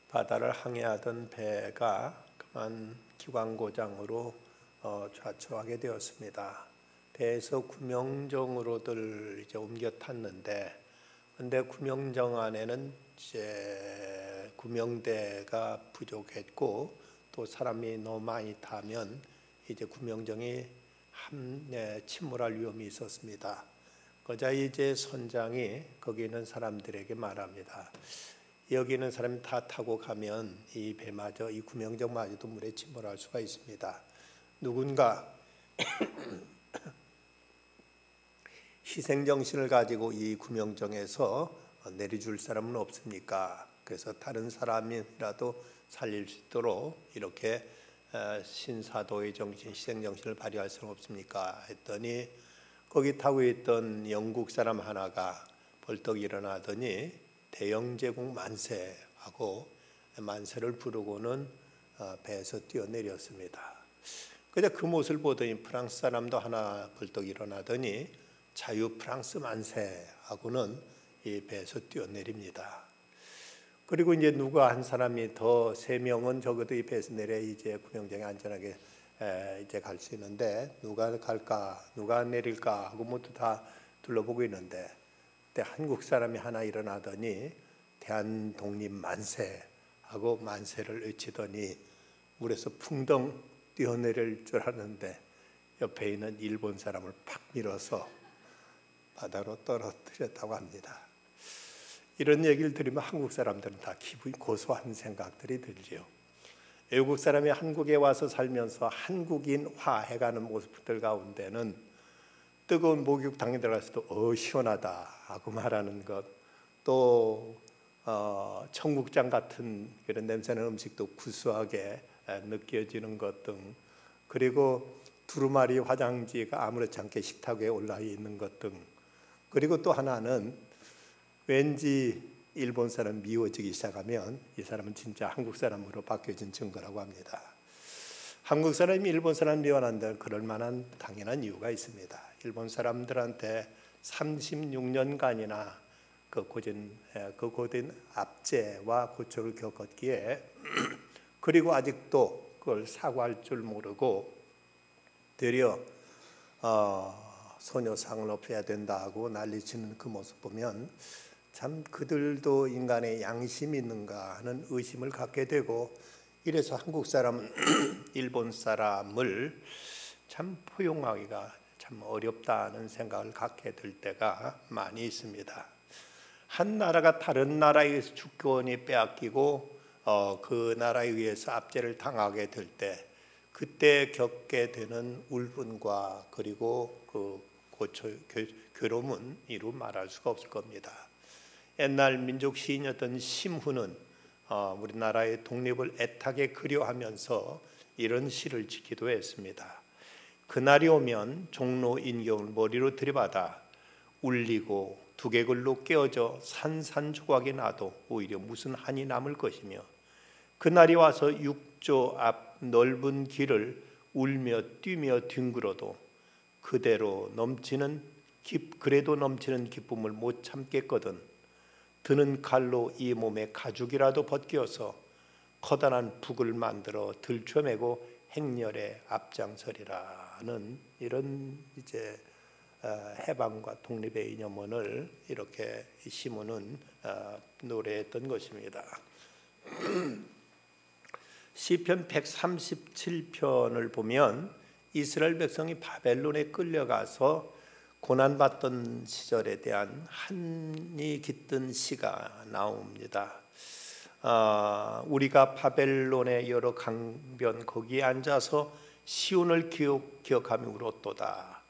바다를 항해하던 배가 그만 기관고장으로 좌초하게 되었습니다. 배에서 구명정으로들 이제 옮겨 탔는데, 근데 구명정 안에는 이제 구명대가 부족했고 또 사람이 너무 많이 타면 이제 구명정이 침몰할 위험이 있었습니다. 그러자 이제 선장이 거기 있는 사람들에게 말합니다. 여기 있는 사람이 다 타고 가면 이 배마저, 이 구명정마저도 물에 침몰할 수가 있습니다. 누군가 희생정신을 가지고 이 구명정에서 내려줄 사람은 없습니까? 그래서 다른 사람이라도 살릴 수 있도록 이렇게 신사도의 정신, 희생정신을 발휘할 수는 없습니까? 했더니 거기 타고 있던 영국 사람 하나가 벌떡 일어나더니 대영제국 만세하고 만세를 부르고는 배에서 뛰어내렸습니다. 그런데 그 모습을 보더니 프랑스 사람도 하나 벌떡 일어나더니 자유 프랑스 만세하고는 이 배에서 뛰어내립니다. 그리고 이제 누가 한 사람이 더 3명은 적어도 이 배에서 내려 이제 구명정에 안전하게 이제 갈 수 있는데 누가 갈까, 누가 내릴까 하고 모두 다 둘러보고 있는데 그때 한국 사람이 하나 일어나더니 대한독립 만세 하고 만세를 외치더니 물에서 풍덩 뛰어내릴 줄 알았는데 옆에 있는 일본 사람을 팍 밀어서 바다로 떨어뜨렸다고 합니다. 이런 얘기를 들으면 한국 사람들은 다 기분이 고소한 생각들이 들죠. 외국 사람이 한국에 와서 살면서 한국인화해가는 모습들 가운데는 뜨거운 목욕탕에 들어갔을 때 시원하다 하고 말하는 것, 또 청국장 같은 그런 냄새나는 음식도 구수하게 느껴지는 것 등, 그리고 두루마리 화장지가 아무렇지 않게 식탁 위에 올라 있는 것 등, 그리고 또 하나는 왠지 일본 사람 미워지기 시작하면 이 사람은 진짜 한국 사람으로 바뀌어진 증거라고 합니다. 한국 사람이 일본 사람 미워한다, 그럴 만한 당연한 이유가 있습니다. 일본 사람들한테 36년간이나 그 고된 압제와 고초를 겪었기에 그리고 아직도 그걸 사과할 줄 모르고 되려 소녀상을 없애야 된다고 난리치는 그 모습 보면 참 그들도 인간의 양심이 있는가 하는 의심을 갖게 되고, 이래서 한국 사람은 일본 사람을 참 포용하기가 참 어렵다는 생각을 갖게 될 때가 많이 있습니다. 한 나라가 다른 나라에 의해서 주권이 빼앗기고 그 나라에 의해서 압제를 당하게 될 때 그때 겪게 되는 울분과 그리고 그 괴로움은 이루 말할 수가 없을 겁니다. 옛날 민족 시인이었던 심훈은 우리나라의 독립을 애타게 그려하면서 이런 시를 짓기도 했습니다. 그날이 오면 종로 인경을 머리로 들이받아 울리고 두개골로 깨어져 산산조각이 나도 오히려 무슨 한이 남을 것이며, 그날이 와서 육조 앞 넓은 길을 울며 뛰며 뒹굴어도 그래도 넘치는 기쁨을 못 참겠거든 드는 칼로 이 몸에 가죽이라도 벗겨서 커다란 북을 만들어 들쳐매고 행렬에 앞장서리라는 이런 이제 해방과 독립의 이념원을 이렇게 시몬은 노래했던 것입니다. 시편 137편을 보면 이스라엘 백성이 바벨론에 끌려가서 고난받던 시절에 대한 한이 깃든 시가 나옵니다. 우리가 바벨론의 여러 강변 거기에 앉아서 시온을 기억하며 울었도다.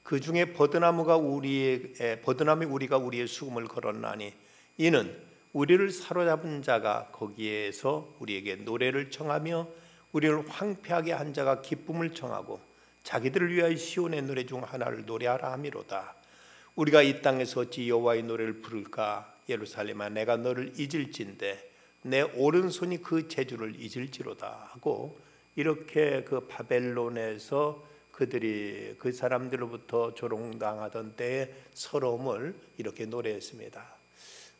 그 중에 버드나무이 우리가 우리의 수금을 걸었나니 이는 우리를 사로잡은 자가 거기에서 우리에게 노래를 청하며 우리를 황폐하게 한 자가 기쁨을 청하고 자기들을 위하여 시온의 노래 중 하나를 노래하라 함이로다. 우리가 이 땅에서 어찌 여호와의 노래를 부를까? 예루살렘아, 내가 너를 잊을진대 내 오른손이 그 재주를 잊을지로다 하고, 이렇게 그 바벨론에서 그들이 그 사람들로부터 조롱당하던 때의 서러움을 이렇게 노래했습니다.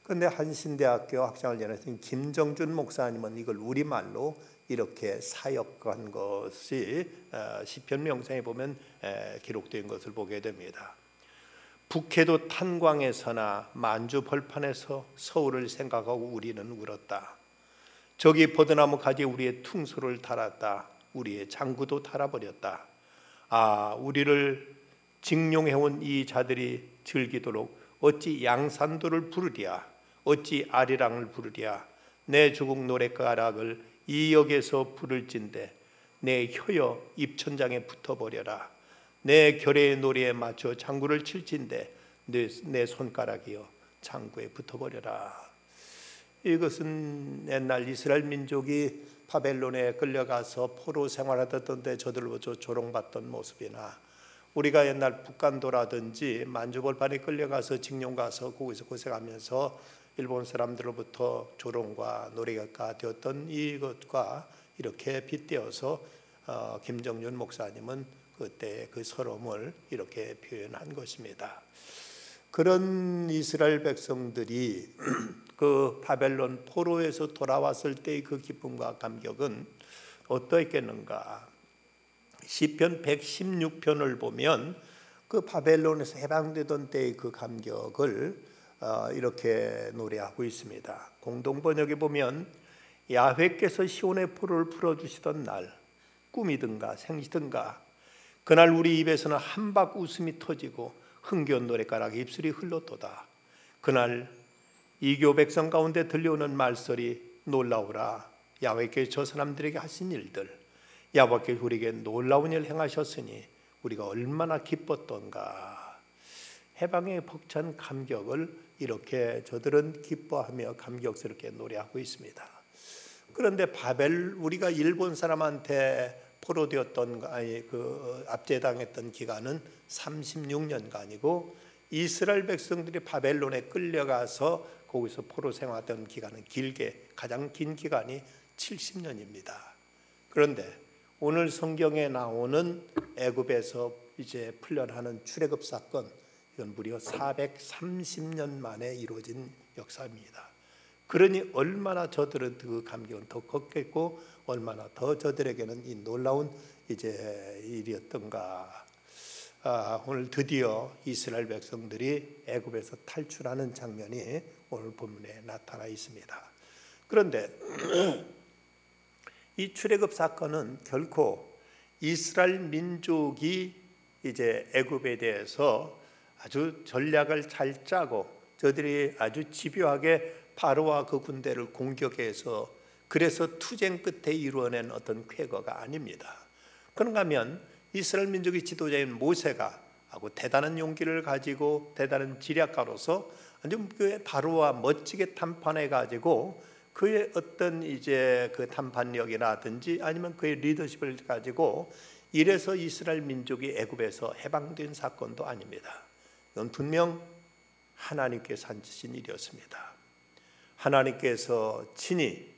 그런데 한신대학교 학장을 김정준 목사님은 이걸 우리말로 이렇게 사역한 것이 시편 명상에 보면 기록된 것을 보게 됩니다. 북해도 탄광에서나 만주 벌판에서 서울을 생각하고 우리는 울었다. 저기 버드나무 가지에 우리의 퉁소를 달았다. 우리의 장구도 달아버렸다. 아, 우리를 징용해온 이 자들이 즐기도록 어찌 양산도를 부르랴, 어찌 아리랑을 부르랴. 내 조국 노랫가락을 이 역에서 부를진대 내 혀여 입천장에 붙어버려라. 내 결의 노래에 맞춰 장구를 칠진대 내 손가락이여 장구에 붙어버려라. 이것은 옛날 이스라엘 민족이 바벨론에 끌려가서 포로 생활하던 때 저들로부터 조롱받던 모습이나 우리가 옛날 북간도라든지 만주벌판에 끌려가서 징용 가서 거기서 고생하면서 일본 사람들로부터 조롱과 노래가 되었던 이것과 이렇게 빗대어서 김정준 목사님은 그때 그 서러움을 이렇게 표현한 것입니다. 그런 이스라엘 백성들이 그 바벨론 포로에서 돌아왔을 때의 그 기쁨과 감격은 어떠했겠는가? 시편 116편을 보면 그 바벨론에서 해방되던 때의 그 감격을 이렇게 노래하고 있습니다. 공동번역에 보면 야훼께서 시온의 포로를 풀어주시던 날 꿈이든가 생시든가 그날 우리 입에서는 한박 웃음이 터지고 흥겨운 노랫가락에 입술이 흘렀도다. 그날 이교 백성 가운데 들려오는 말소리 놀라우라. 야훼께서 저 사람들에게 하신 일들, 야훼께서 우리에게 놀라운 일 행하셨으니 우리가 얼마나 기뻤던가. 해방의 벅찬 감격을 이렇게 저들은 기뻐하며 감격스럽게 노래하고 있습니다. 그런데 우리가 일본 사람한테 포로되었던 그 압제당했던 기간은 36년간이고 이스라엘 백성들이 바벨론에 끌려가서 거기서 포로 생활하던 기간은 길게 가장 긴 기간이 70년입니다. 그런데 오늘 성경에 나오는 애굽에서 이제 풀려나는 출애굽 사건, 이건 무려 430년 만에 이루어진 역사입니다. 그러니 얼마나 저들은 그 감격은 더 컸겠고 얼마나 더 저들에게는 이 놀라운 이제 일이었던가. 오늘 드디어 이스라엘 백성들이 애굽에서 탈출하는 장면이 오늘 본문에 나타나 있습니다. 그런데 이 출애굽 사건은 결코 이스라엘 민족이 이제 애굽에 대해서 아주 전략을 잘 짜고 저들이 아주 집요하게 바로와 그 군대를 공격해서 그래서 투쟁 끝에 이루어낸 어떤 쾌거가 아닙니다. 그런가 하면 이스라엘 민족의 지도자인 모세가 하고 대단한 용기를 가지고 대단한 지략가로서 아주 바로와 멋지게談判해 가지고 그의 어떤 이제 그談判력이라든지 아니면 그의 리더십을 가지고 이래서 이스라엘 민족이 애굽에서 해방된 사건도 아닙니다. 이건 분명 하나님께서 하신 일이었습니다. 하나님께서 친히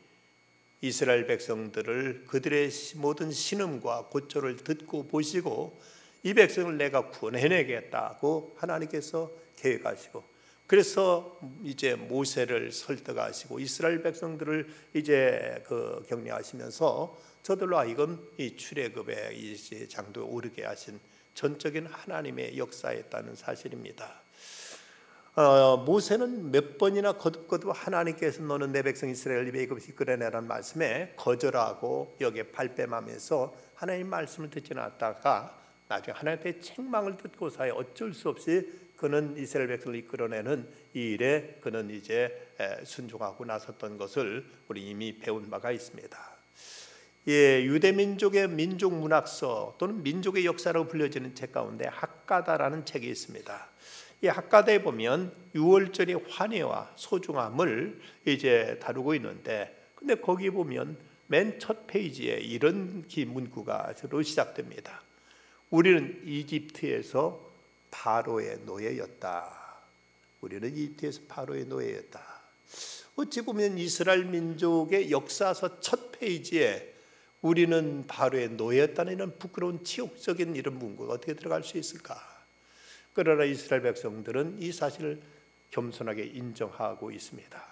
이스라엘 백성들을 그들의 모든 신음과 고초를 듣고 보시고 이 백성을 내가 구원해내겠다고 하나님께서 계획하시고 그래서 이제 모세를 설득하시고 이스라엘 백성들을 이제 그 격려하시면서 저들로 하여금 이 출애굽의 이 장도에 오르게 하신 전적인 하나님의 역사였다는 사실입니다. 모세는 몇 번이나 거듭거듭 하나님께서 너는 내 백성 이스라엘을 애굽에서 이끌어내라는 말씀에 거절하고 여기에 발뺌하면서 하나님 말씀을 듣지 않았다가 나중에 하나님의 책망을 듣고서야 어쩔 수 없이 그는 이스라엘 백성을 이끌어내는 이 일에 그는 이제 순종하고 나섰던 것을 우리 이미 배운 바가 있습니다. 예, 유대 민족의 민족 문학서 또는 민족의 역사로 불려지는 책 가운데 학가다라는 책이 있습니다. 이 학가다에 보면 유월절의 환희와 소중함을 이제 다루고 있는데, 근데 거기 보면 맨 첫 페이지에 이런 문구가 시작됩니다. 우리는 이집트에서 바로의 노예였다. 우리는 이집트에서 바로의 노예였다. 어찌 보면 이스라엘 민족의 역사서 첫 페이지에 우리는 바로의 노예였다는 이런 부끄러운 치욕적인 이런 문구가 어떻게 들어갈 수 있을까? 그러나 이스라엘 백성들은 이 사실을 겸손하게 인정하고 있습니다.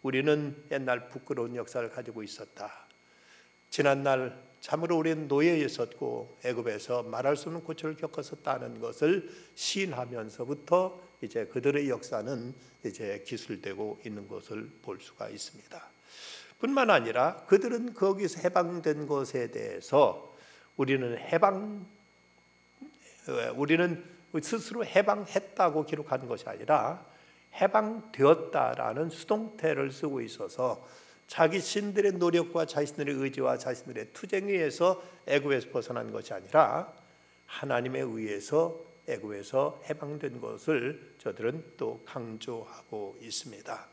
우리는 옛날 부끄러운 역사를 가지고 있었다. 지난날 참으로 우리는 노예에 있었고 애굽에서 말할 수 없는 고초를 겪었었다는 것을 시인하면서부터 이제 그들의 역사는 이제 기술되고 있는 것을 볼 수가 있습니다. 뿐만 아니라 그들은 거기서 해방된 것에 대해서 우리는 스스로 해방했다고 기록하는 것이 아니라 해방되었다라는 수동태를 쓰고 있어서 자기 신들의 노력과 자신들의 의지와 자신들의 투쟁에 의해서 애굽에서 벗어난 것이 아니라 하나님에 의해서 애굽에서 해방된 것을 저들은 또 강조하고 있습니다.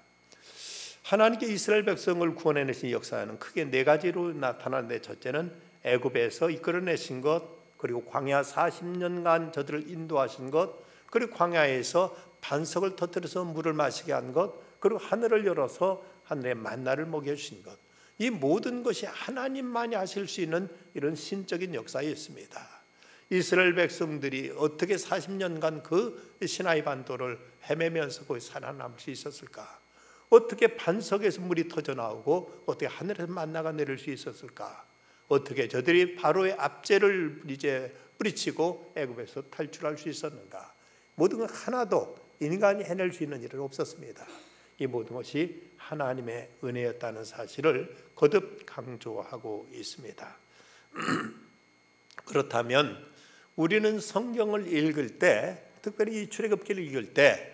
하나님께 이스라엘 백성을 구원해내신 역사는 크게 네 가지로 나타나는데, 첫째는 애굽에서 이끌어내신 것, 그리고 광야 40년간 저들을 인도하신 것, 그리고 광야에서 반석을 터뜨려서 물을 마시게 한 것, 그리고 하늘을 열어서 하늘의 만나를 먹여주신 것, 이 모든 것이 하나님만이 하실 수 있는 이런 신적인 역사였습니다. 이스라엘 백성들이 어떻게 40년간 그 시나이 반도를 헤매면서 거기 살아남을 수 있었을까? 어떻게 반석에서 물이 터져 나오고 어떻게 하늘에서 만나가 내릴 수 있었을까? 어떻게 저들이 바로의 압제를 이제 뿌리치고 애굽에서 탈출할 수 있었는가? 모든 것 하나도 인간이 해낼 수 있는 일은 없었습니다. 이 모든 것이 하나님의 은혜였다는 사실을 거듭 강조하고 있습니다. 그렇다면 우리는 성경을 읽을 때, 특별히 이 출애굽기를 읽을 때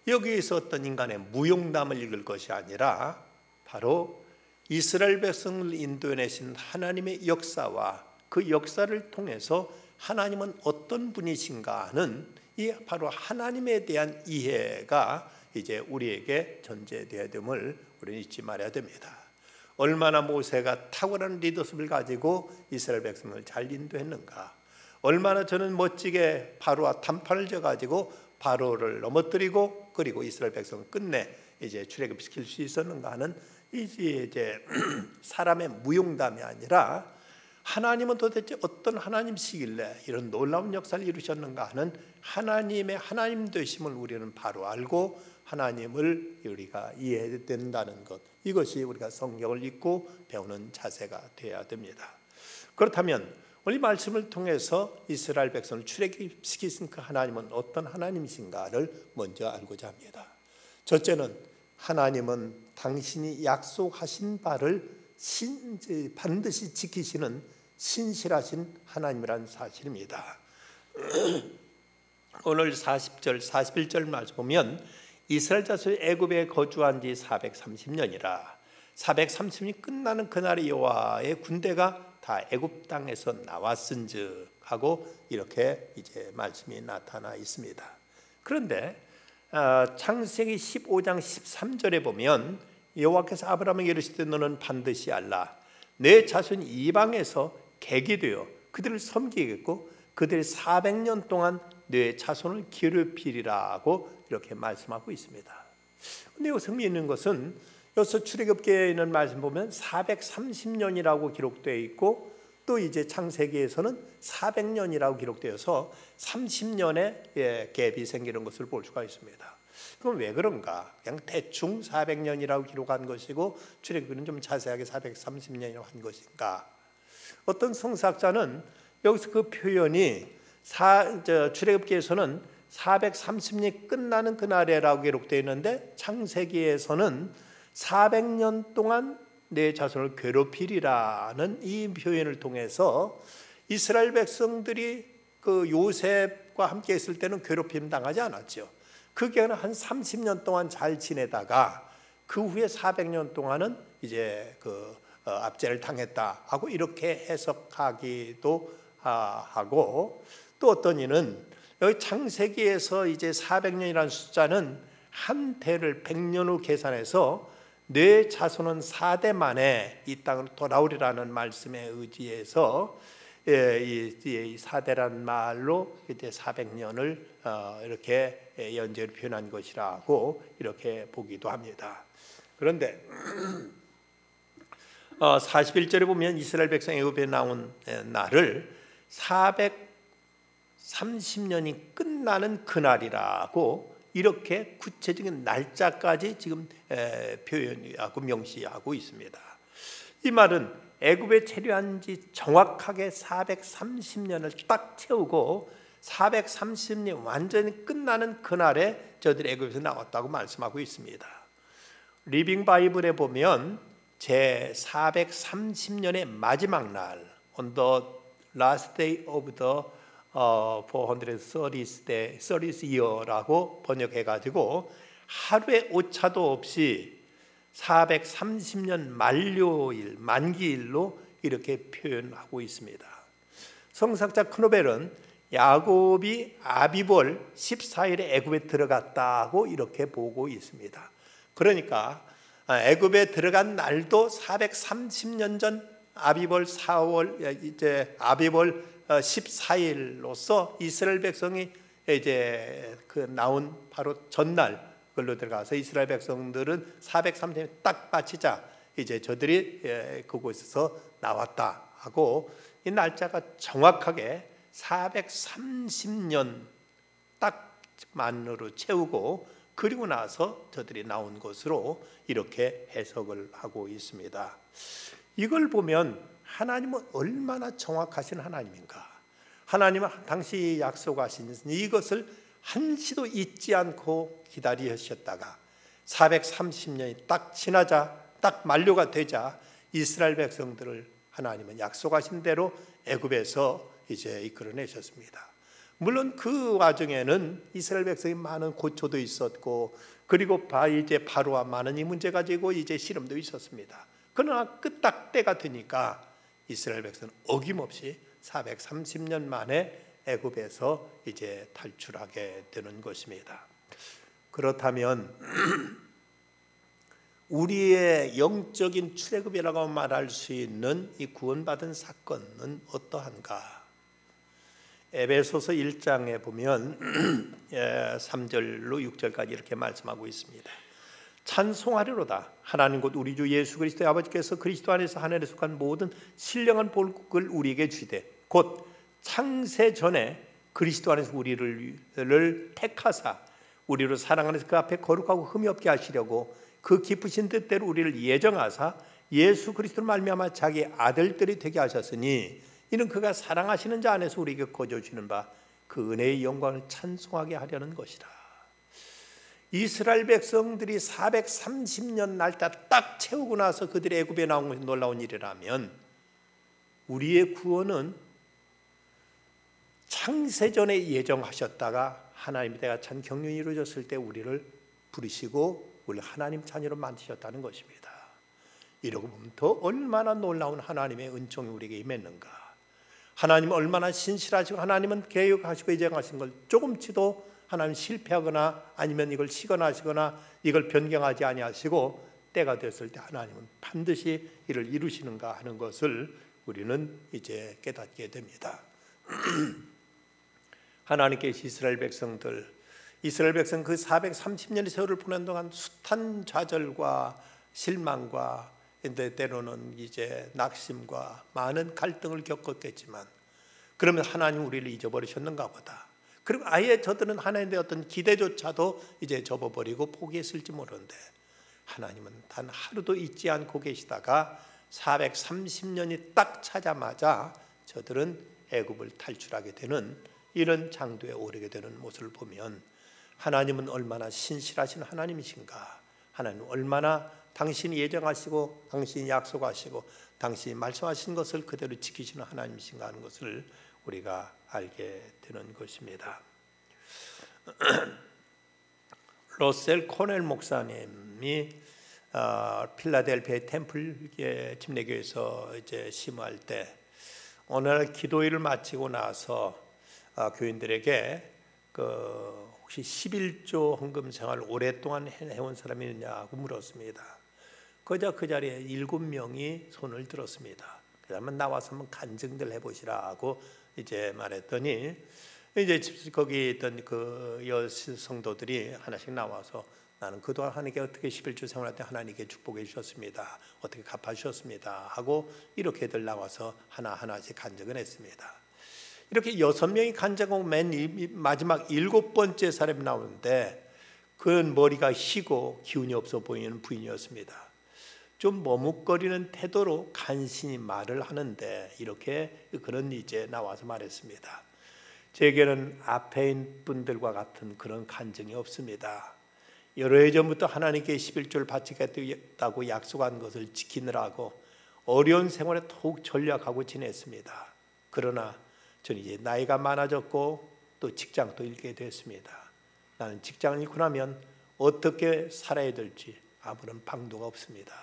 여기에서 어떤 인간의 무용담을 읽을 것이 아니라 바로 이스라엘 백성을 인도해내신 하나님의 역사와 그 역사를 통해서 하나님은 어떤 분이신가 하는 이 바로 하나님에 대한 이해가 이제 우리에게 전제되어야 됨을 우리는 잊지 말아야 됩니다. 얼마나 모세가 탁월한 리더십을 가지고 이스라엘 백성을 잘 인도했는가, 얼마나 저는 멋지게 바로와 단판을 져가지고 바로를 넘어뜨리고 그리고 이스라엘 백성을 끝내 이제 출애굽시킬 수 있었는가 하는 이제 사람의 무용담이 아니라 하나님은 도대체 어떤 하나님이시길래 이런 놀라운 역사를 이루셨는가 하는 하나님의 하나님 되심을 우리는 바로 알고 하나님을 우리가 이해해야 된다는 것, 이것이 우리가 성경을 읽고 배우는 자세가 되어야 됩니다. 그렇다면 오늘 말씀을 통해서 이스라엘 백성을 출애굽시키신 그 하나님은 어떤 하나님이신가를 먼저 알고자 합니다. 첫째는 하나님은 당신이 약속하신 바를 반드시 지키시는 신실하신 하나님이라는 사실입니다. 오늘 40절, 41절 말씀 보면 이스라엘 자손이 애굽에 거주한 지 430년이라 430년이 끝나는 그날에 여호와의 군대가 다 애굽 땅에서 나왔은즉 하고 이렇게 이제 말씀이 나타나 있습니다. 그런데 창세기 15장 13절에 보면 여호와께서 아브라함에게 이르시되 너는 반드시 알라 내 자손이 이방에서 객이 되어 그들을 섬기겠고 그들이 400년 동안 내 자손을 괴롭히리라고 이렇게 말씀하고 있습니다. 그런데 여기서 의미있는 것은 여기서 출애굽기에 있는 말씀 보면 430년이라고 기록되어 있고 또 이제 창세기에서는 400년이라고 기록되어서 30년의 갭이 생기는 것을 볼 수가 있습니다. 그럼 왜 그런가? 그냥 대충 400년이라고 기록한 것이고 출애굽기는 좀 자세하게 430년이라고 한 것인가? 어떤 성사학자는 여기서 그 표현이 출애굽기에서는 430년이 끝나는 그날에라고 기록되어 있는데 창세기에서는 400년 동안 내 자손을 괴롭히리라는 이 표현을 통해서 이스라엘 백성들이 그 요셉과 함께 있을 때는 괴롭힘 당하지 않았죠. 그게 한 30년 동안 잘 지내다가 그 후에 400년 동안은 이제 그 압제를 당했다 하고 이렇게 해석하기도 하고, 또 어떤 이는 여기 창세기에서 이제 400년이라는 숫자는 한 대를 100년 후 계산해서 내 자손은 4대 만에 이 땅으로 돌아오리라는 말씀에 의지해서 이 4대란 말로 이제 400년을 이렇게 연재를 표현한 것이라고 이렇게 보기도 합니다. 그런데 41절에 보면 이스라엘 백성 애굽에 나온 날을 430년이 끝나는 그날이라고 이렇게 구체적인 날짜까지 지금 표현하고 명시하고 있습니다. 이 말은 애굽에 체류한 지 정확하게 430년을 딱 채우고 430년 완전히 끝나는 그날에 저들이 애굽에서 나왔다고 말씀하고 있습니다. 리빙 바이블에 보면 제 430년의 마지막 날 On the last day of the 430th year라고 번역해가지고 하루의 오차도 없이 430년 만료일, 만기일로 이렇게 표현하고 있습니다. 성서학자 크노벨은 야곱이 아비볼 14일에 애굽에 들어갔다고 이렇게 보고 있습니다. 그러니까 애굽에 들어간 날도 430년 전 아비볼 4월 이제 아비볼 14일로서 이스라엘 백성이 이제 그 나온 바로 전날 걸로 들어가서 이스라엘 백성들은 430년 딱 마치자 이제 저들이 그곳에서 나왔다 하고 이 날짜가 정확하게 430년 딱 만으로 채우고 그리고 나서 저들이 나온 것으로 이렇게 해석을 하고 있습니다. 이걸 보면 하나님은 얼마나 정확하신 하나님인가. 하나님은 당시 약속하신 이것을 한시도 잊지 않고 기다리셨다가 430년이 딱 지나자 딱 만료가 되자 이스라엘 백성들을 하나님은 약속하신 대로 애굽에서 이제 이끌어내셨습니다. 물론 그 와중에는 이스라엘 백성이 많은 고초도 있었고 그리고 이제 바로와 많은 이 문제 가지고 이제 시름도 있었습니다. 그러나 딱 때가 되니까 이스라엘 백성은 어김없이 430년 만에 애굽에서 이제 탈출하게 되는 것입니다. 그렇다면 우리의 영적인 출애굽이라고 말할 수 있는 이 구원받은 사건은 어떠한가? 에베소서 1장에 보면 3절로 6절까지 이렇게 말씀하고 있습니다. 찬송하리로다. 하나님 곧 우리 주 예수 그리스도의 아버지께서 그리스도 안에서 하늘에 속한 모든 신령한 복을 우리에게 주시되 곧 창세 전에 그리스도 안에서 우리를 택하사 우리로 사랑하는 그 앞에 거룩하고 흠이 없게 하시려고 그 기쁘신 뜻대로 우리를 예정하사 예수 그리스도를 말미암아 자기 아들들이 되게 하셨으니 이는 그가 사랑하시는 자 안에서 우리에게 거저 주시는 바 그 은혜의 영광을 찬송하게 하려는 것이라. 이스라엘 백성들이 430년 날짜 딱 채우고 나서 그들이 애굽에 나온 것이 놀라운 일이라면 우리의 구원은 창세전에 예정하셨다가 하나님의 때가 참 경륜이 이루어졌을 때 우리를 부르시고 우리를 하나님 자녀로 만드셨다는 것입니다. 이러고 보면 더 얼마나 놀라운 하나님의 은총이 우리에게 임했는가. 하나님은 얼마나 신실하시고 하나님은 계획하시고 예정하신 걸 조금치도 하나님 실패하거나 아니면 이걸 시건하시거나 이걸 변경하지 아니하시고 때가 됐을 때 하나님은 반드시 이를 이루시는가 하는 것을 우리는 이제 깨닫게 됩니다. 하나님께서 이스라엘 백성 그 430년의 세월을 보낸 동안 숱한 좌절과 실망과 때로는 이제 낙심과 많은 갈등을 겪었겠지만 그러면 하나님 우리를 잊어버리셨는가 보다. 그리고 아예 저들은 하나님의 어떤 기대조차도 이제 접어버리고 포기했을지 모르는데 하나님은 단 하루도 잊지 않고 계시다가 430년이 딱 차자마자 저들은 애굽을 탈출하게 되는 이런 장도에 오르게 되는 모습을 보면 하나님은 얼마나 신실하신 하나님이신가. 하나님은 얼마나 당신이 예정하시고 당신이 약속하시고 당신이 말씀하신 것을 그대로 지키시는 하나님이신가 하는 것을 우리가 알게 되는 것입니다. 러셀 코넬 목사님이 필라델피아 템플 침례교회에서 이제 심호할 때 오늘 기도회를 마치고 나서 교인들에게 혹시 11조 헌금 생활을 오랫동안 해온 사람이 있느냐고 물었습니다. 그저 그 자리에 7명이 손을 들었습니다. 그러면 나와서 한번 간증들 해보시라 하고 이제 말했더니 이제 거기 있던 그 여성도들이 하나씩 나와서 나는 그동안 하나님께 어떻게 11조 생활할 때 하나님께 축복해 주셨습니다. 어떻게 갚아주셨습니다. 하고 이렇게들 나와서 하나하나씩 간증을 했습니다. 이렇게 6명이 간증하고 맨 마지막 7번째 사람이 나오는데 그는 머리가 희고 기운이 없어 보이는 부인이었습니다. 좀 머뭇거리는 태도로 간신히 말을 하는데 이렇게 그는 이제 나와서 말했습니다. 제게는 앞에 있는 분들과 같은 그런 간증이 없습니다. 여러 해 전부터 하나님께 11조를 바치겠다고 약속한 것을 지키느라고 어려운 생활에 더욱 전략하고 지냈습니다. 그러나 저는 이제 나이가 많아졌고 또 직장도 잃게 됐습니다. 나는 직장을 잃고 나면 어떻게 살아야 될지 아무런 방도가 없습니다.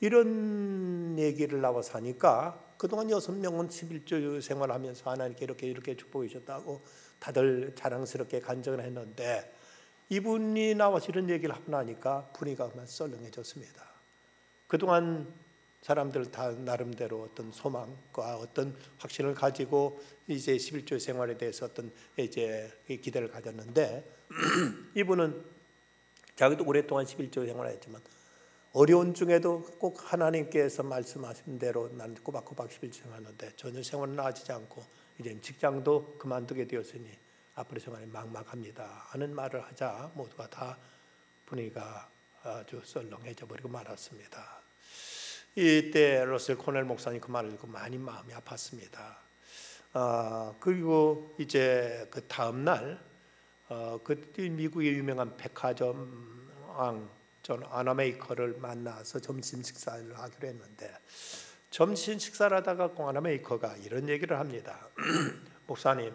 이런 얘기를 나와서 하니까 그동안 6명은 11조 생활하면서 하나님께 이렇게 축복해 주셨다고 다들 자랑스럽게 간증을 했는데 이분이 나와서 이런 얘기를 하고 나니까 분위기가 썰렁해졌습니다. 그동안 사람들 다 나름대로 어떤 소망과 어떤 확신을 가지고 이제 11조 생활에 대해서 어떤 이제 기대를 가졌는데 이분은 자기도 오랫동안 11조 생활을 했지만 어려운 중에도 꼭 하나님께서 말씀하신 대로 나는 꼬박꼬박 11조 생활하는데 전혀 생활은 나아지지 않고 이제 직장도 그만두게 되었으니 앞으로 생활이 막막합니다 하는 말을 하자 모두가 다 분위기가 아주 썰렁해져 버리고 말았습니다. 이때 러셀 코넬 목사님 그 말을 듣고 많이 마음이 아팠습니다. 그리고 이제 그 다음 날 그때 미국의 유명한 백화점 왕 존 아나메이커를 만나서 점심 식사를 하기로 했는데 점심 식사를 하다가 아나메이커가 이런 얘기를 합니다. 목사님,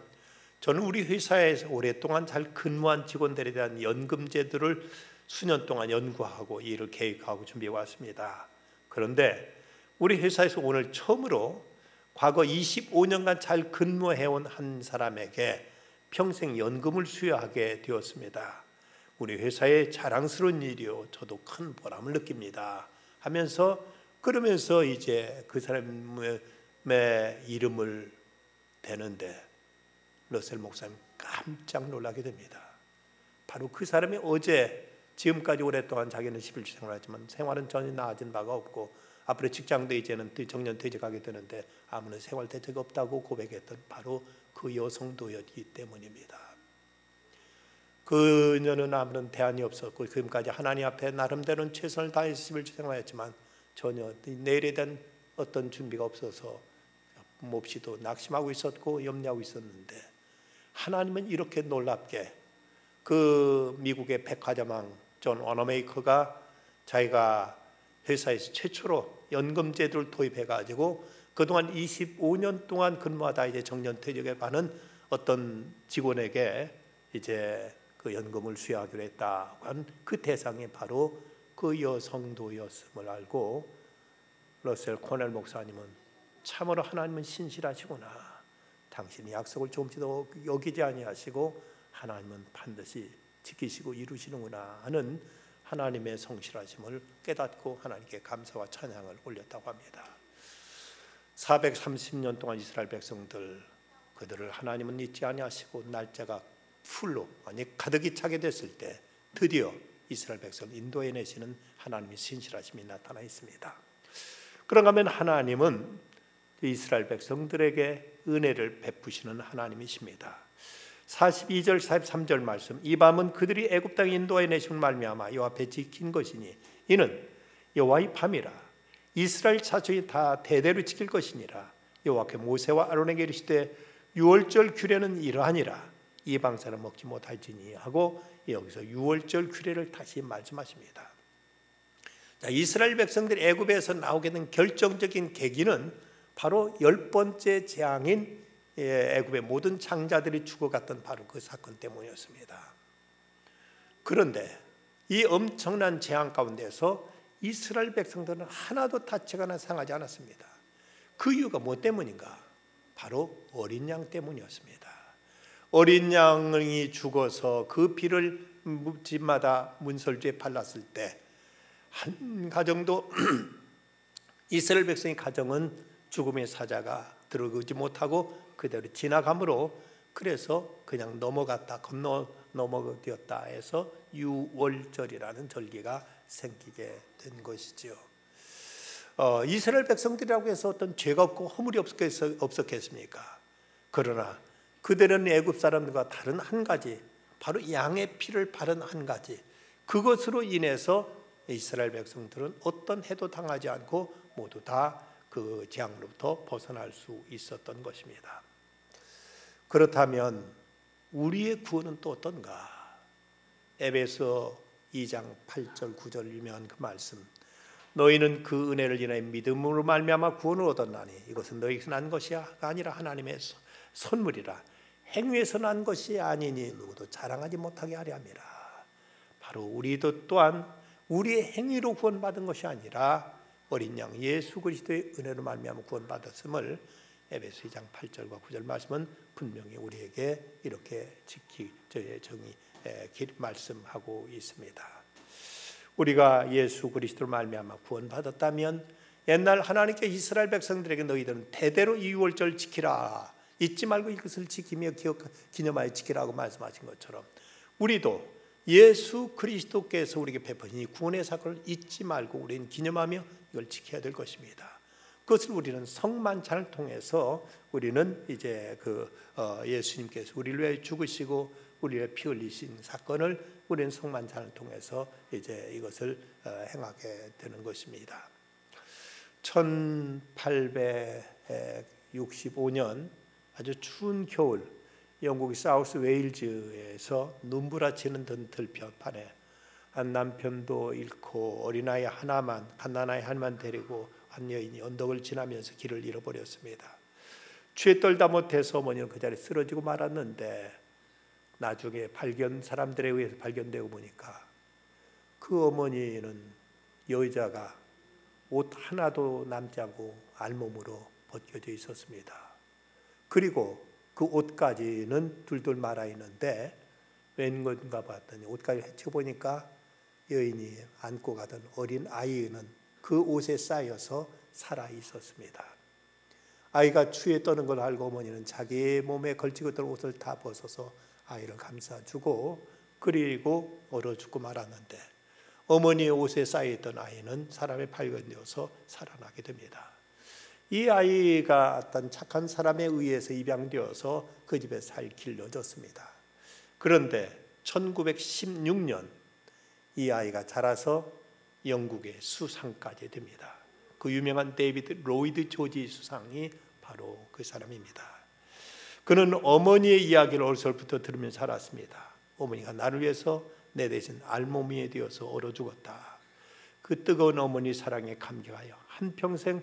저는 우리 회사에서 오랫동안 잘 근무한 직원들에 대한 연금 제도를 수년 동안 연구하고 일을 계획하고 준비해 왔습니다. 그런데 우리 회사에서 오늘 처음으로 과거 25년간 잘 근무해온 한 사람에게 평생 연금을 수여하게 되었습니다. 우리 회사의 자랑스러운 일이요, 저도 큰 보람을 느낍니다 하면서 그러면서 이제 그 사람의 이름을 대는데 러셀 목사님 깜짝 놀라게 됩니다. 바로 그 사람이 어제 지금까지 오랫동안 자기는 11주 생활하지만 생활은 전혀 나아진 바가 없고 앞으로 직장도 이제는 정년퇴직하게 되는데 아무런 생활 대책이 없다고 고백했던 바로 그 여성도였기 때문입니다. 그녀는 아무런 대안이 없었고 지금까지 하나님 앞에 나름대로는 최선을 다해서 11주 생활했지만 전혀 내일에 대한 어떤 준비가 없어서 몹시도 낙심하고 있었고 염려하고 있었는데 하나님은 이렇게 놀랍게 그 미국의 백화점왕 존 워너메이커가 자기가 회사에서 최초로 연금 제도를 도입해 가지고 그동안 25년 동안 근무하다 이제 정년퇴직에 가는 어떤 직원에게 이제 그 연금을 수여하기로 했다고 한 그 대상이 바로 그 여성도였음을 알고 러셀 코넬 목사님은 참으로 하나님은 신실하시구나, 당신이 약속을 조금씩도 여기지 아니하시고 하나님은 반드시 지키시고 이루시는구나 하는 하나님의 성실하심을 깨닫고 하나님께 감사와 찬양을 올렸다고 합니다. 430년 동안 이스라엘 백성들 그들을 하나님은 잊지 아니하시고 날짜가 풀로 아니 가득히 차게 됐을 때 드디어 이스라엘 백성을 인도해내시는 하나님의 신실하심이 나타나 있습니다. 그런가 하면 하나님은 이스라엘 백성들에게 은혜를 베푸시는 하나님이십니다. 42절 43절 말씀, 이 밤은 그들이 애굽 땅에 인도해내심을 말미암아 여호와 앞에 지킨 것이니 이는 여호와의 밤이라 이스라엘 자손이 다 대대로 지킬 것이니라. 여호와께 모세와 아론에게 이르시되 유월절 규례는 이러하니라, 이방사는 먹지 못할지니 하고 여기서 유월절 규례를 다시 말씀하십니다. 자, 이스라엘 백성들이 애굽에서 나오게 된 결정적인 계기는 바로 10번째 재앙인 애굽의 모든 장자들이 죽어갔던 바로 그 사건 때문이었습니다. 그런데 이 엄청난 재앙 가운데서 이스라엘 백성들은 하나도 다치거나 상하지 않았습니다. 그 이유가 뭐 때문인가? 바로 어린 양 때문이었습니다. 어린 양이 죽어서 그 피를 집마다 문설주에 발랐을 때 한 가정도 이스라엘 백성의 가정은 죽음의 사자가 들어오지 못하고 그대로 지나가므로 그래서 그냥 넘어갔다 넘어되었다 해서 유월절이라는 절기가 생기게 된 것이죠. 이스라엘 백성들이라고 해서 어떤 죄가 없고 허물이 없었겠습니까? 그러나 그들은 애굽 사람들과 다른 한 가지 바로 양의 피를 바른 한 가지, 그것으로 인해서 이스라엘 백성들은 어떤 해도 당하지 않고 모두 다 그 재앙으로부터 벗어날 수 있었던 것입니다. 그렇다면 우리의 구원은 또 어떤가? 에베소 2장 8절 9절 유명한 그 말씀, 너희는 그 은혜를 인하여 믿음으로 말미암아 구원을 얻었나니 이것은 너희에게서 난 것이 아니라 하나님의 선물이라. 행위에서 난 것이 아니니 누구도 자랑하지 못하게 하려 함이라. 바로 우리도 또한 우리의 행위로 구원받은 것이 아니라 어린 양 예수 그리스도의 은혜로 말미암아 구원받았음을 에베소 2장 8절과 9절 말씀은 분명히 우리에게 이렇게 정의 말씀하고 있습니다. 우리가 예수 그리스도로 말미암아 구원받았다면 옛날 하나님께 이스라엘 백성들에게 너희들은 대대로 이 유월절 지키라, 잊지 말고 이것을 지키며 기념하여 지키라고 말씀하신 것처럼 우리도 예수 그리스도께서 우리에게 베푸신 이 구원의 사건을 잊지 말고 우리는 기념하며 이걸 지켜야 될 것입니다. 그것을 우리는 성만찬을 통해서 우리는 이제 예수님께서 우리를 위해 죽으시고 우리의 피 흘리신 사건을 우리는 성만찬을 통해서 이제 이것을 행하게 되는 것입니다. 1865년 아주 추운 겨울, 영국의 사우스 웨일즈에서 눈부라치는 들판에 한 남편도 잃고 어린아이 하나만, 갓난아이 하나만 데리고 한 여인이 언덕을 지나면서 길을 잃어버렸습니다. 추에 떨다 못해서 어머니는 그 자리에 쓰러지고 말았는데 나중에 사람들에 의해서 발견되고 보니까 그 어머니는 여자가 옷 하나도 남지 않고 알몸으로 벗겨져 있었습니다. 그리고 그 옷까지는 둘둘 말아 있는데 웬 건가 봤더니 옷까지 헤쳐보니까 여인이 안고 가던 어린 아이는 그 옷에 쌓여서 살아 있었습니다. 아이가 추위에 떠는 걸 알고 어머니는 자기 몸에 걸치고 있던 옷을 다 벗어서 아이를 감싸주고 그리고 얼어 죽고 말았는데 어머니의 옷에 쌓여있던 아이는 사람에 발견되어서 살아나게 됩니다. 이 아이가 어떤 착한 사람에 의해서 입양되어서 그 집에 살 길을 얻었습니다. 그런데 1916년 이 아이가 자라서 영국의 수상까지 됩니다. 그 유명한 데이비드 로이드 조지 수상이 바로 그 사람입니다. 그는 어머니의 이야기를 어려서부터 들으면서 살았습니다. 어머니가 나를 위해서 내 대신 알몸이 되어서 얼어 죽었다. 그 뜨거운 어머니 사랑에 감격하여 한평생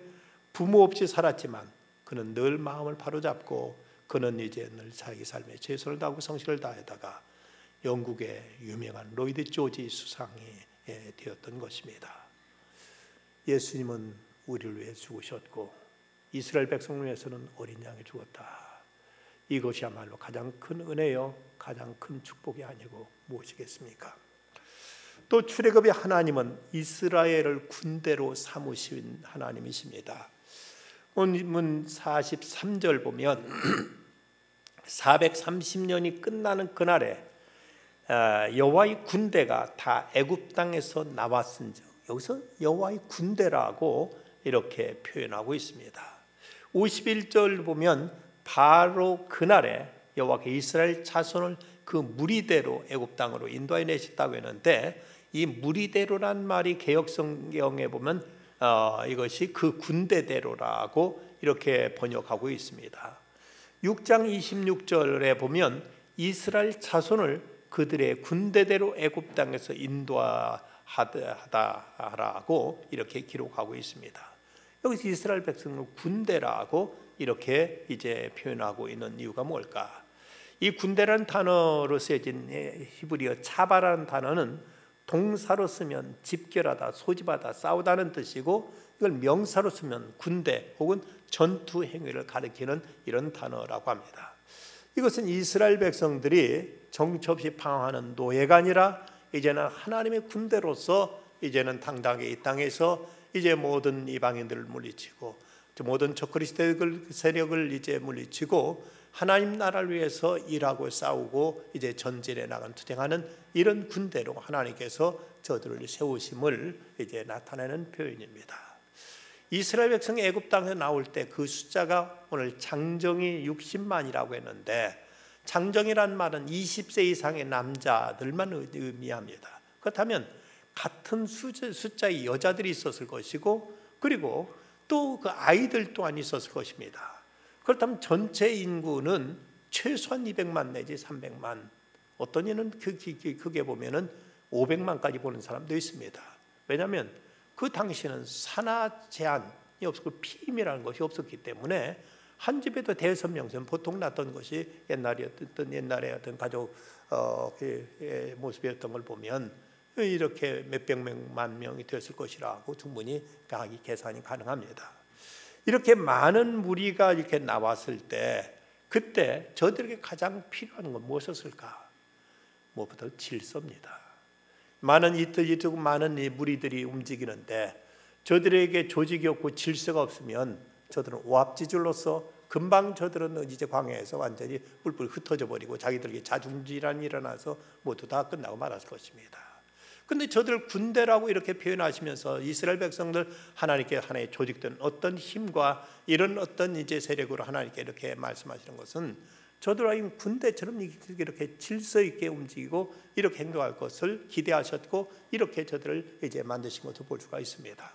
부모 없이 살았지만 그는 늘 마음을 바로잡고 그는 이제 늘 자기 삶에 최선을 다하고 성실을 다하다가 영국의 유명한 로이드 조지 수상이 되었던 것입니다. 예수님은 우리를 위해 죽으셨고 이스라엘 백성을 위해서는 어린 양이 죽었다. 이것이야말로 가장 큰 은혜요 가장 큰 축복이 아니고 무엇이겠습니까? 또 출애굽의 하나님은 이스라엘을 군대로 삼으신 하나님이십니다. 본문 43절 보면 430년이 끝나는 그날에 여호와의 군대가 다 애굽 땅에서 나왔은즉, 여기서 여호와의 군대라고 이렇게 표현하고 있습니다. 51절 보면 바로 그날에 여호와께서 이스라엘 자손을 그 무리대로 애굽 땅으로 인도해 내셨다고 했는데 이 무리대로란 말이 개역 성경에 보면 이것이 그 군대대로라고 이렇게 번역하고 있습니다. 6장 26절에 보면 이스라엘 자손을 그들의 군대대로 애굽 땅에서 인도하다라고 이렇게 기록하고 있습니다. 여기서 이스라엘 백성을 군대라고 이렇게 이제 표현하고 있는 이유가 뭘까? 이 군대라는 단어로 쓰여진 히브리어 차바라는 단어는 동사로 쓰면 집결하다, 소집하다, 싸우다는 뜻이고 이걸 명사로 쓰면 군대 혹은 전투 행위를 가리키는 이런 단어라고 합니다. 이것은 이스라엘 백성들이 정처 없이 방황하는 노예가 아니라 이제는 하나님의 군대로서 이제는 당당하게 이 땅에서 이제 모든 이방인들을 물리치고 모든 적그리스도 세력을 이제 물리치고 하나님 나라를 위해서 일하고 싸우고 이제 전진해 나간 투쟁하는 이런 군대로 하나님께서 저들을 세우심을 이제 나타내는 표현입니다. 이스라엘 백성이 애굽 땅에서 나올 때 그 숫자가 오늘 장정이 60만이라고 했는데 장정이란 말은 20세 이상의 남자들만 의미합니다. 그렇다면 같은 숫자의 여자들이 있었을 것이고, 그리고 또 그 아이들 또한 있었을 것입니다. 그렇다면 전체 인구는 최소한 200만 내지 300만, 어떤 이는 크게 보면은 500만까지 보는 사람도 있습니다. 왜냐하면 그 당시에는 산하 제한이 없었고 피임이라는 것이 없었기 때문에 한 집에도 대여섯 명쯤 보통 났던 것이 옛날의 어떤 가족 모습이었던 걸 보면 이렇게 몇백만 명이 되었을 것이라고 충분히 계산이 가능합니다. 이렇게 많은 무리가 이렇게 나왔을 때, 그때 저들에게 가장 필요한 건 무엇이었을까? 무엇보다 질서입니다. 많은 많은 무리들이 움직이는데 저들에게 조직이 없고 질서가 없으면 저들은 오합지졸로서 금방 저들은 이제 광야에서 완전히 뿔뿔 흩어져 버리고 자기들에게 자중질환이 일어나서 모두 다 끝나고 말았을 것입니다. 근데 저들 군대라고 이렇게 표현하시면서 이스라엘 백성들 하나님께 하나의 조직된 어떤 힘과 이런 어떤 이제 세력으로 하나님께 이렇게 말씀하시는 것은 저들은 군대처럼 이렇게 질서 있게 움직이고 이렇게 행동할 것을 기대하셨고 이렇게 저들을 이제 만드신 것을 볼 수가 있습니다.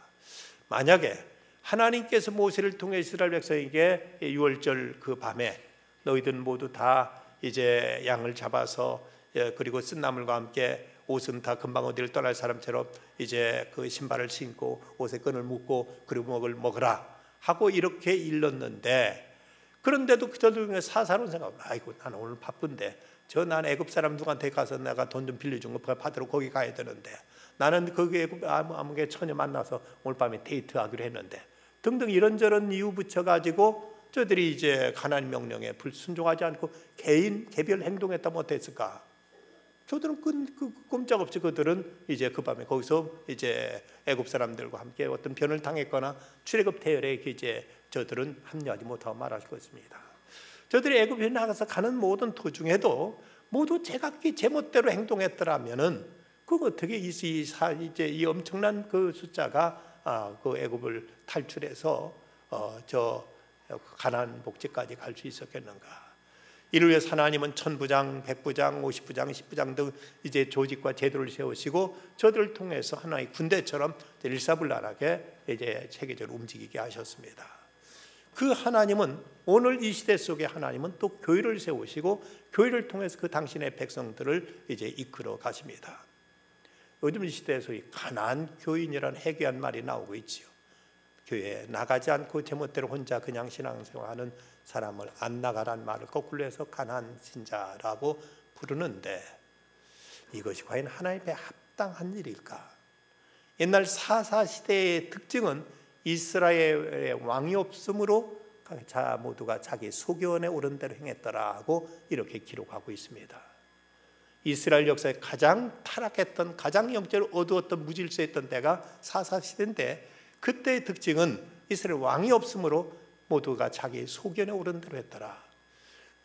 만약에 하나님께서 모세를 통해 이스라엘 백성에게 유월절 그 밤에 너희들 모두 다 이제 양을 잡아서 그리고 쓴나물과 함께 옷은 다 금방 어디를 떠날 사람처럼 이제 그 신발을 신고 옷에 끈을 묶고 그리고 먹으라 하고 이렇게 일렀는데, 그런데도 그들 중에 사사로운 생각은 아이고 나는 오늘 바쁜데 난 애굽 사람 누구한테 가서 내가 돈 좀 빌려준 거 받으러 거기 가야 되는데 나는 거기 애굽 아무개 처녀 만나서 오늘 밤에 데이트하기로 했는데 등등 이런저런 이유 붙여가지고 저들이 이제 하나님 명령에 불순종하지 않고 개별 행동했다면 어땠을까? 저들은 꼼짝없이 그들은 이제 그 밤에 거기서 이제 애굽 사람들과 함께 어떤 변을 당했거나 출애굽 대열에 이제 저들은 합류하지 못하고 말할 것입니다. 저들이 애굽에 나가서 가는 모든 도중에도 모두 제각기 제멋대로 행동했더라면은 그 어떻게 이제 이 엄청난 그 숫자가 그 애굽을 탈출해서 저 가나안 복지까지 갈 수 있었겠는가? 이를 위해서 하나님은 천부장, 백부장, 50부장, 10부장 등 이제 조직과 제도를 세우시고 저들을 통해서 하나의 군대처럼 일사불란하게 이제 체계적으로 움직이게 하셨습니다. 그 하나님은 오늘 이 시대 속에 하나님은 또 교회를 세우시고 교회를 통해서 그 당신의 백성들을 이제 이끌어 가십니다. 요즘 이 시대에서 이 가난한 교인이라는 해괴한 말이 나오고 있지요. 교회에 나가지 않고 제멋대로 혼자 그냥 신앙생활하는 사람을 안 나가란 말을 거꾸로 해서 가난한 신자라고 부르는데 이것이 과연 하나님께 합당한 일일까? 옛날 사사시대의 특징은 이스라엘의 왕이 없으므로 모두가 자기 소견에 옳은 대로 행했더라고 이렇게 기록하고 있습니다. 이스라엘 역사에 가장 타락했던, 가장 영적으로 어두웠던, 무질서했던 때가 사사시대인데 그때의 특징은 이스라엘 왕이 없으므로 모두가 자기 소견에 옳은 대로 했더라.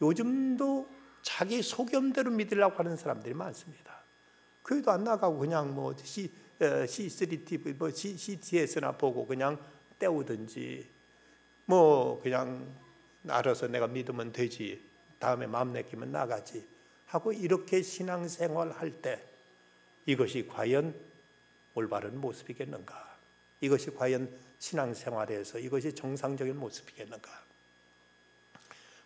요즘도 자기 소견대로 믿으려고 하는 사람들이 많습니다. 교회도 안 나가고 그냥 뭐 C3TV, 뭐 CTS나 보고 그냥 때우든지 뭐 그냥 알아서 내가 믿으면 되지, 다음에 마음 내키면 나가지 하고 이렇게 신앙생활 할 때 이것이 과연 올바른 모습이겠는가? 이것이 과연 신앙생활에서 이것이 정상적인 모습이겠는가?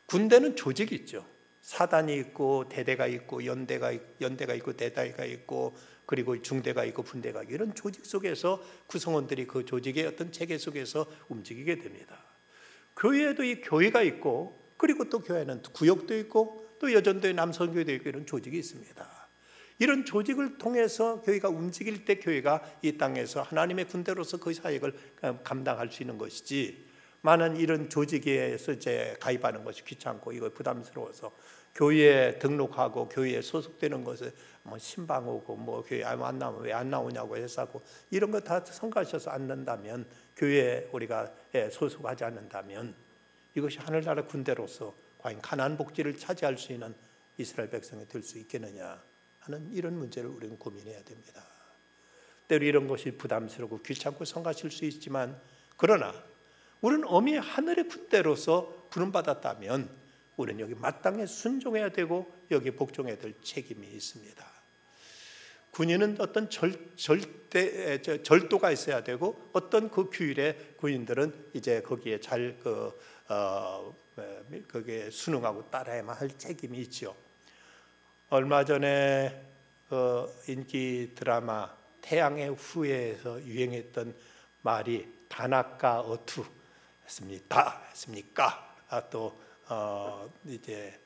군대는 조직이 있죠. 사단이 있고 대대가 있고 연대가 있고 대대가 있고 그리고 중대가 있고 분대가 있고 이런 조직 속에서 구성원들이 그 조직의 어떤 체계 속에서 움직이게 됩니다. 교회에도 이 교회가 있고 그리고 또 교회는 구역도 있고 또 여전도에 남성교회도 있고 이런 조직이 있습니다. 이런 조직을 통해서 교회가 움직일 때 교회가 이 땅에서 하나님의 군대로서 그 사역을 감당할 수 있는 것이지, 많은 이런 조직에서 이제 가입하는 것이 귀찮고 이거 부담스러워서 교회에 등록하고 교회에 소속되는 것을 뭐 신방 오고 뭐 교회 안 나오면 왜 안 나오냐고 해서고 이런 거 다 성가셔서 않는다면, 교회에 우리가 소속하지 않는다면 이것이 하늘나라 군대로서 과연 가나안 복지를 차지할 수 있는 이스라엘 백성이 될 수 있겠느냐 하는 이런 문제를 우리는 고민해야 됩니다. 때로 이런 것이 부담스럽고 귀찮고 성가실 수 있지만, 그러나 우리는 엄히 하늘의 군대로서 부름받았다면 우리는 여기 마땅히 순종해야 되고 여기 복종해야 될 책임이 있습니다. 군인은 어떤 절도가 있어야 되고 어떤 그 규율에 군인들은 이제 거기에 잘 거기에 순응하고 따라야만 할 책임이 있죠. 얼마 전에 인기 드라마 태양의 후예에서 유행했던 말이 다나카 어투 했습니까? 또 이제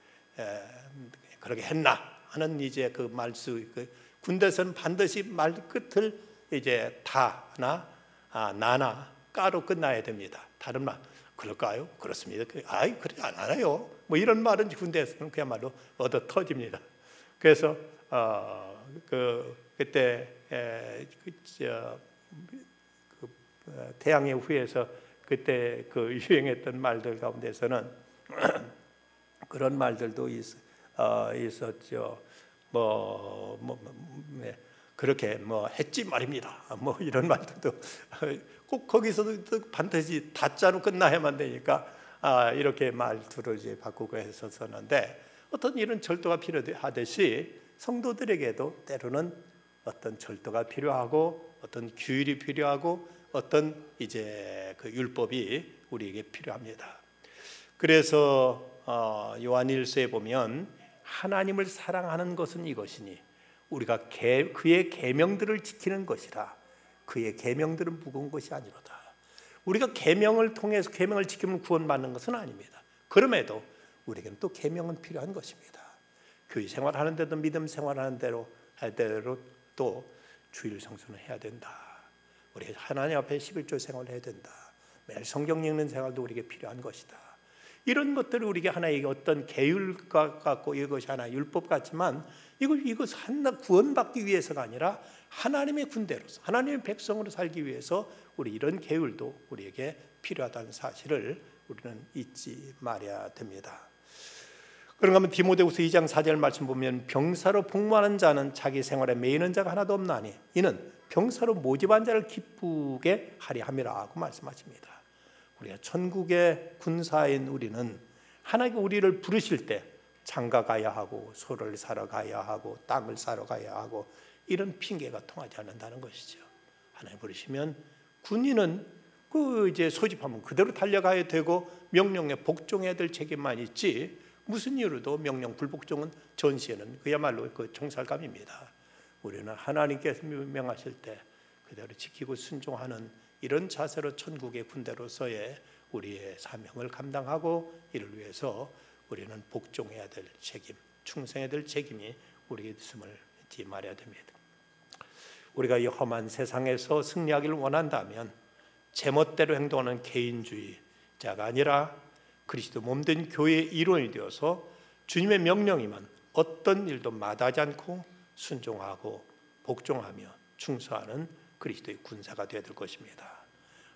그렇게 했나 하는 이제 그 말수 군대에서는 반드시 말 끝을 이제 다나 나나 까로 끝나야 됩니다. 다른 말 그럴까요? 그렇습니다. 아이 그래 안 알아요. 뭐 이런 말은 군대에서는 그야말로 얻어 터집니다. 그래서 그때 태양의 후예에서 그때 그 유행했던 말들 가운데서는 그런 말들도 있었죠. 그렇게 뭐 했지 말입니다. 뭐 이런 말들도 꼭 거기서도 반드시 다자로 끝나야만 되니까 이렇게 말투를 이제 바꾸고 했었는데 어떤 이런 절도가 필요하듯이 성도들에게도 때로는 어떤 절도가 필요하고 어떤 규율이 필요하고 어떤 이제 그 율법이 우리에게 필요합니다. 그래서 요한일서에 보면 하나님을 사랑하는 것은 이것이니 우리가 그의 계명들을 지키는 것이라. 그의 계명들은 무거운 것이 아니로다. 우리가 계명을 통해서 계명을 지키면 구원받는 것은 아닙니다. 그럼에도 우리에게는 또 계명은 필요한 것입니다. 교회 생활하는 데도 믿음 생활하는 대로 할 대로 또 주일 성수는 해야 된다. 우리 하나님 앞에 11조 생활을 해야 된다. 매일 성경 읽는 생활도 우리에게 필요한 것이다. 이런 것들을 우리에게 하나의 어떤 계율 같고 이것이 하나의 율법 같지만 이것 하나 구원받기 위해서가 아니라 하나님의 군대로서 하나님의 백성으로 살기 위해서 우리 이런 계율도 우리에게 필요하다는 사실을 우리는 잊지 말아야 됩니다. 그런가 하면 디모데후서 2장 4절 말씀 보면 병사로 복무하는 자는 자기 생활에 매이는 자가 하나도 없나니 이는 병사로 모집한 자를 기쁘게 하리 함이라고 말씀하십니다. 우리가 천국의 군사인 우리는 하나님께 우리를 부르실 때 장가 가야 하고 소를 사러 가야 하고 땅을 사러 가야 하고 이런 핑계가 통하지 않는다는 것이죠. 하나님 부르시면 군인은 그 이제 소집하면 그대로 달려가야 되고 명령에 복종해야 될 책임만 있지 무슨 이유로도 명령 불복종은 전시에는 그야말로 그 정살감입니다. 우리는 하나님께서 명하실 때 그대로 지키고 순종하는 이런 자세로 천국의 군대로서의 우리의 사명을 감당하고 이를 위해서 우리는 복종해야 될 책임, 충성해야 될 책임이 우리에게 있음을 잊지 말아야 됩니다. 우리가 이 험한 세상에서 승리하기를 원한다면 제멋대로 행동하는 개인주의자가 아니라 그리스도 몸된 교회의 일원이 되어서 주님의 명령이면 어떤 일도 마다하지 않고 순종하고 복종하며 충성하는 그리스도의 군사가 되어야 될 것입니다.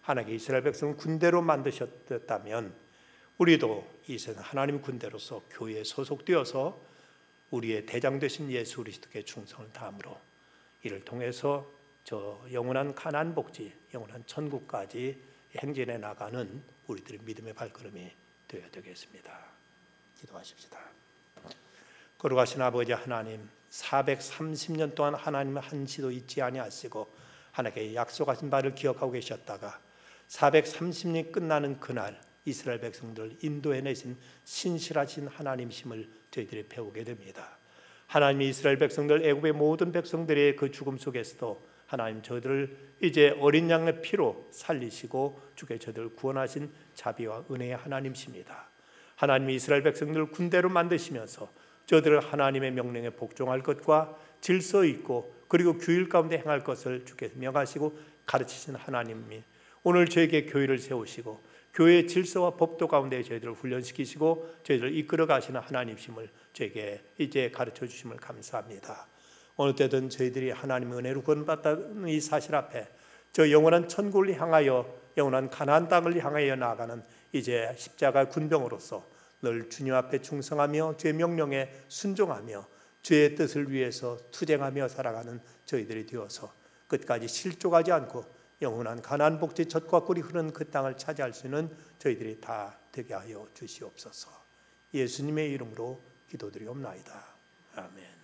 하나님께 이스라엘 백성을 군대로 만드셨다면 우리도 이 세상 하나님 군대로서 교회에 소속되어서 우리의 대장 되신 예수 그리스도께 충성을 다함으로 이를 통해서 저 영원한 가나안 복지, 영원한 천국까지 행진해 나가는 우리들의 믿음의 발걸음이 되어야 되겠습니다. 기도하십시다. 거룩하신 아버지 하나님, 430년 동안 하나님의 한시도 잊지 아니하시고 하나님께 약속하신 바를 기억하고 계셨다가 430년이 끝나는 그날 이스라엘 백성들을 인도해내신 신실하신 하나님심을 저희들이 배우게 됩니다. 하나님이 이스라엘 백성들, 애굽의 모든 백성들의 그 죽음 속에서도 하나님 저들을 이제 어린 양의 피로 살리시고 주께 저들을 구원하신 자비와 은혜의 하나님이십니다. 하나님이 이스라엘 백성들을 군대로 만드시면서 저들을 하나님의 명령에 복종할 것과 질서 있고 그리고 규율 가운데 행할 것을 주께서 명하시고 가르치신 하나님이 오늘 저에게 교회를 세우시고 교회의 질서와 법도 가운데 저희들을 훈련시키시고 저희들을 이끌어 가시는 하나님심을 저에게 이제 가르쳐 주심을 감사합니다. 어느 때든 저희들이 하나님의 은혜로 구원받다는 이 사실 앞에 저 영원한 천국을 향하여 영원한 가나안 땅을 향하여 나아가는 이제 십자가 군병으로서 늘 주님 앞에 충성하며 주의 명령에 순종하며 주의 뜻을 위해서 투쟁하며 살아가는 저희들이 되어서 끝까지 실족하지 않고 영원한 가나안 복지 젖과 꿀이 흐르는 그 땅을 차지할 수 있는 저희들이 다 되게 하여 주시옵소서. 예수님의 이름으로 기도드리옵나이다. 아멘.